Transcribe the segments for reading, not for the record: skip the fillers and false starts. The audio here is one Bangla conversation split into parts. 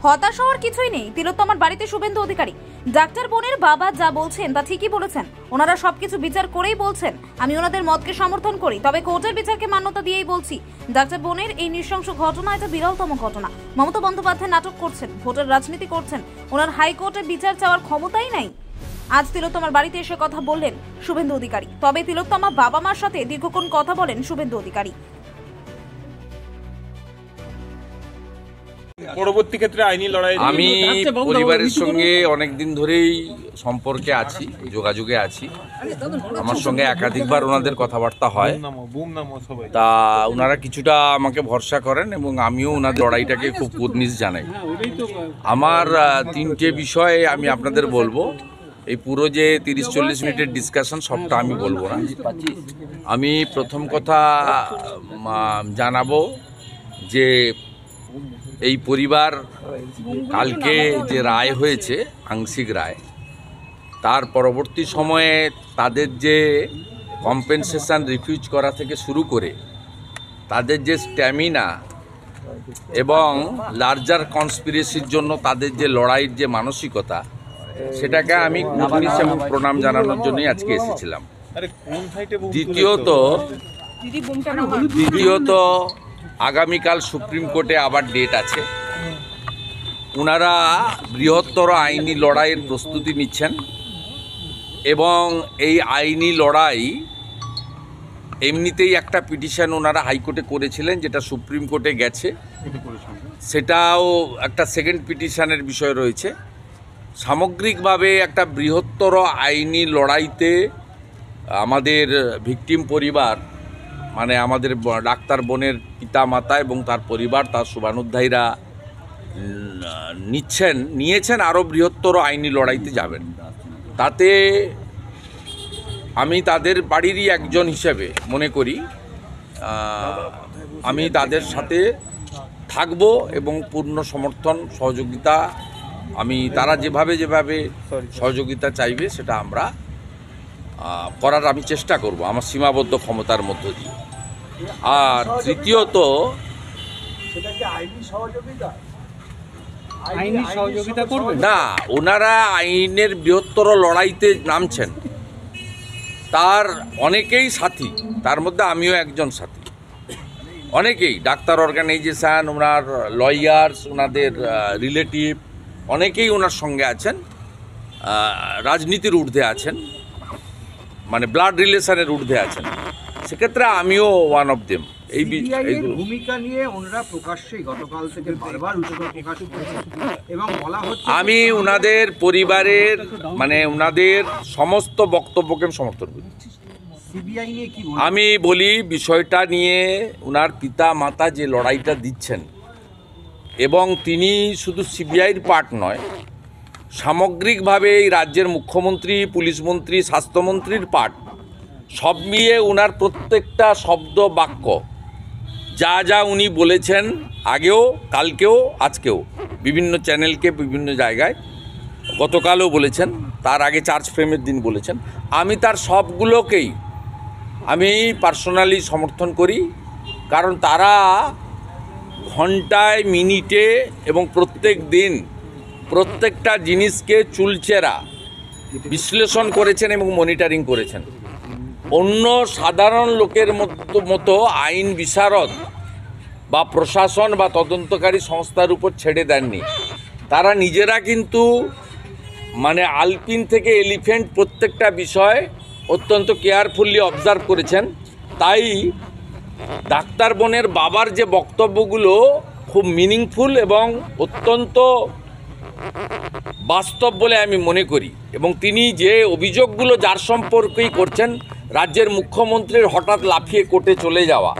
হতাশ হওয়ার কিছুই নেই। তিলোত্তমার বাড়িতে শুভেন্দু অধিকারী। ডাক্তার বোনের বাবা যা বলছেন তা ঠিকই বলেছেন। ওনারা সবকিছু বিচার করেই বলছেন। আমি ওনাদের মতকে সমর্থন করি, তবে কোর্টের বিচারকে মান্যতা দিয়েই বলছি। ডাক্তার বোনের এই নৃশংস ঘটনা এটা বিরলতম ঘটনা। মমতা বন্দ্যোপাধ্যায় নাটক করছেন, ভোটের রাজনীতি করছেন। ওনার হাইকোর্টে বিচার চাওয়ার ক্ষমতাই নাই। আজ তিলোত্তমার বাড়িতে এসে কথা বললেন শুভেন্দু অধিকারী। তবে তিলোত্তমা বাবা মার সাথে দীর্ঘক্ষণ কথা বলেন শুভেন্দু অধিকারী। পরবর্তী ক্ষেত্রে আইনি লড়াই আমি পরিবারের সঙ্গে অনেকদিন ধরেই সম্পর্কে আছি, যোগাযোগে আছি। আমার সঙ্গে একাধিকবার ওনাদের কথাবার্তা হয়, তা ওনারা কিছুটা আমাকে ভরসা করেন এবং আমিও ওনাদের লড়াইটাকে খুব কুর্নিশ জানাই। আমার তিনটে বিষয়ে আমি আপনাদের বলবো। এই পুরো যে 30-40 মিনিটের ডিসকাশন সবটা আমি বলবো না। আমি প্রথম কথা জানাবো যে এই পরিবার কালকে যে রায় হয়েছে, আংশিক রায়, তার পরবর্তী সময়ে তাদের যে কম্পেনসেশন রিফিউজ করা থেকে শুরু করে তাদের যে স্ট্যামিনা এবং লার্জার কনস্পিরেসির জন্য তাদের যে লড়াইয়ের যে মানসিকতা, সেটাকে আমি কুর্নিশ এবং প্রণাম জানানোর জন্যই আজকে এসেছিলাম। দ্বিতীয়ত আগামীকাল সুপ্রিম কোর্টে আবার ডেট আছে। ওনারা বৃহত্তর আইনি লড়াইয়ের প্রস্তুতি নিচ্ছেন এবং এই আইনি লড়াই এমনিতেই একটা পিটিশন ওনারা হাইকোর্টে করেছিলেন, যেটা সুপ্রিম কোর্টে গেছে। সেটাও একটা সেকেন্ড পিটিশনের বিষয় রয়েছে। সামগ্রিকভাবে একটা বৃহত্তর আইনি লড়াইতে আমাদের ভিকটিম পরিবার, মানে আমাদের ডাক্তার বোনের পিতা মাতা এবং তার পরিবার, তার শুভানুধ্যায়ীরা নিয়েছেন আরও বৃহত্তর আইনি লড়াইতে যাবেন। তাতে আমি তাদের বাড়িরই একজন হিসেবে মনে করি আমি তাদের সাথে থাকব এবং পূর্ণ সমর্থন সহযোগিতা তারা যেভাবে সহযোগিতা চাইবে সেটা আমরা করার আমি চেষ্টা করব আমার সীমাবদ্ধ ক্ষমতার মধ্য দিয়ে। আর তৃতীয়ত, না, ওনারা আইনের বৃহত্তর লড়াইতে নামছেন, তার অনেকেই সাথী, তার মধ্যে আমিও একজন সাথী। অনেকেই ডাক্তার অর্গানাইজেশান, ওনার লয়ার্স, ওনাদের রিলেটিভ অনেকেই ওনার সঙ্গে আছেন, রাজনীতির ঊর্ধ্বে আছেন, মানে ব্লাড রিলেশনের ঊর্ধ্বে আছেন। সেক্ষেত্রে আমিও ওয়ান অফ দেম। এই ভূমিকা নিয়ে ওনারা প্রকাশ্যে গতকাল থেকে বারবার প্রকাশ করেছেন এবং বলা হচ্ছে আমি ওনাদের পরিবারের মানে ওনাদের সমস্ত বক্তব্যকে সমর্থন করি। সিবিআই নিয়ে কি আমি বলি, বিষয়টা নিয়ে ওনার পিতা মাতা যে লড়াইটা দিচ্ছেন, এবং তিনি শুধু সিবিআইয়ের পার্ট নয়, সামগ্রিকভাবে এই রাজ্যের মুখ্যমন্ত্রী, পুলিশ মন্ত্রী, স্বাস্থ্যমন্ত্রীর পার্ট, সব মিলিয়ে ওনার প্রত্যেকটা শব্দ বাক্য যা উনি বলেছেন আগেও, কালকেও, আজকেও বিভিন্ন চ্যানেলকে বিভিন্ন জায়গায়, গতকালও বলেছেন, তার আগে চার্জ ফ্রেমের দিন বলেছেন, আমি তার সবগুলোকেই আমি পার্সোনালি সমর্থন করি। কারণ তারা ঘন্টায়, মিনিটে এবং প্রত্যেক দিন প্রত্যেকটা জিনিসকে চুলচেরা বিশ্লেষণ করেছেন এবং মনিটরিং করেছেন। অন্য সাধারণ লোকের মতো আইন বিশারদ বা প্রশাসন বা তদন্তকারী সংস্থার উপর ছেড়ে দেননি। তারা নিজেরা কিন্তু মানে আলপিন থেকে এলিফ্যান্ট প্রত্যেকটা বিষয় অত্যন্ত কেয়ারফুলি অবজার্ভ করেছেন। তাই ডাক্তার বোনের বাবার যে বক্তব্যগুলো খুব মিনিংফুল এবং অত্যন্ত বাস্তব বলে আমি মনে করি। এবং তিনি যে অভিযোগগুলো যার সম্পর্কেই করছেন, রাজ্যের মুখ্যমন্ত্রীর হঠাৎ লাফিয়ে কোর্টে চলে যাওয়া,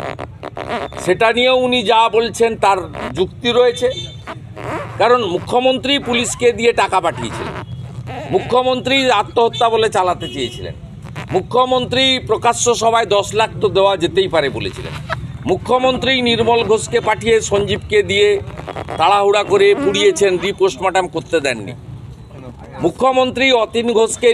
সেটা নিয়েও উনি যা বলছেন তার যুক্তি রয়েছে। কারণ মুখ্যমন্ত্রী পুলিশকে দিয়ে টাকা পাঠিয়েছিলেন, মুখ্যমন্ত্রী আত্মহত্যা বলে চালাতে চেয়েছিলেন, মুখ্যমন্ত্রী প্রকাশ্য সভায় 10 লাখ তো দেওয়া যেতেই পারে বলেছিলেন, মুখ্যমন্ত্রী নির্মল ঘোষকে পাঠিয়ে সঞ্জীবকে দিয়ে তাড়াহুড়া করে পুড়িয়েছেন, রিপোস্টমর্টম করতে দেননি, মুখ্যমন্ত্রী অতীন ঘোষকে